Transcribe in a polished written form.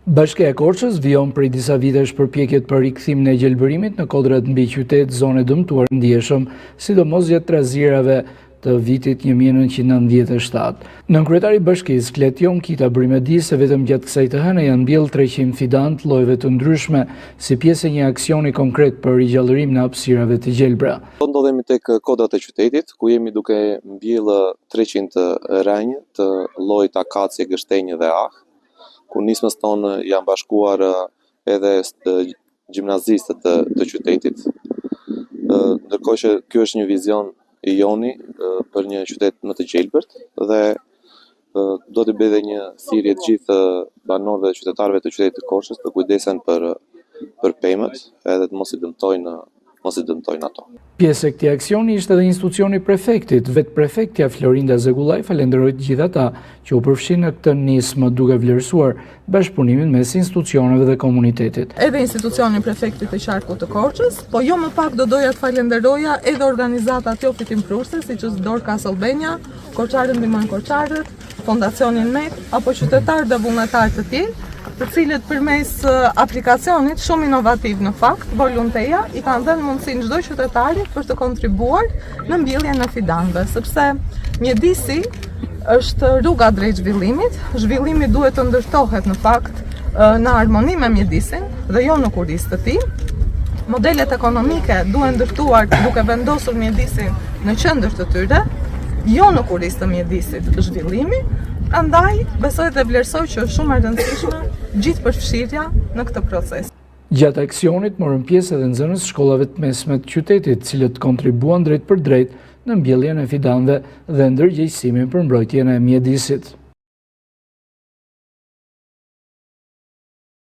Bashkia e Korçës vijon prej disa vitesh përpjekjet për rikthimin e gjelbërimit në kodrat mbi qytet, zone dëmtuar ndjeshëm, sidomos gjatë trazirave të vitit 1997. Nënkryetari i bashkisë, Kletion Kita Brimedi, se vetëm gjatë kësaj të hëne janë mbjellë 300 fidan të llojeve të ndryshme si pjesë e një aksioni konkret për rigjallërim në hapësirave të gjelbra. Do ndodhemi tek kodrat e qytetit, ku jemi duke mbjellë 300 rënjë të llojit akacie, gështenjë dhe ah, ku nismës tonë janë bashkuar edhe gjimnazistët të qytetit. Ndërkohë që ky është një vizion i joni për një qytet më të gjelbërt dhe do të bëjë një thirrje të gjithë banorëve dhe qytetarëve të qytetit të Korçës të kujdesen për pemët edhe të mos i dëmtojnë ato. Pjesë e këtij aksioni ishte edhe institucioni prefektit. Vetë prefektja Florinda Zegullaj falenderoi të gjithë ata që u përfshin në këtë nismë duke vlerësuar bashkëpunimin mes institucioneve dhe komunitetit. Edhe institucioni prefektit të qarkut të Korçës, po jo më pak do doja të falenderoja edhe organizatat jo fitimprurse, siç është Dorcas Albania, Korçarët ndihmojnë Korçarët, Fondacionin MEK apo qytetarë dhe vullnetarë të tjerë, të cilët përmes aplikacionit shumë inovativ në fakt, Volunteja i kanë dhënë mundësinë çdo qytetarit për të kontribuar në mbjelljen e fidanëve, sepse mjedisi është rruga drejt zhvillimit. Zhvillimi duhet të ndërtohet në fakt në harmoni me mjedisin dhe jo në kurisë të tij. Modelet ekonomike duhen ndërtuar duke vendosur mjedisin në qendër të tyre, jo në kurisë të mjedisit zhvillimi. Prandaj besoj dhe vlerësoj që është shumë e rëndësishme gjithë përfshirja në këtë proces. Gjatë aksionit morën pjesë edhe nxënës shkollave të mesme të qytetit, të cilët kontribuan drejt për drejt në mbjelljen e fidanëve dhe ndërgjegjësimin për mbrojtjen e mjedisit.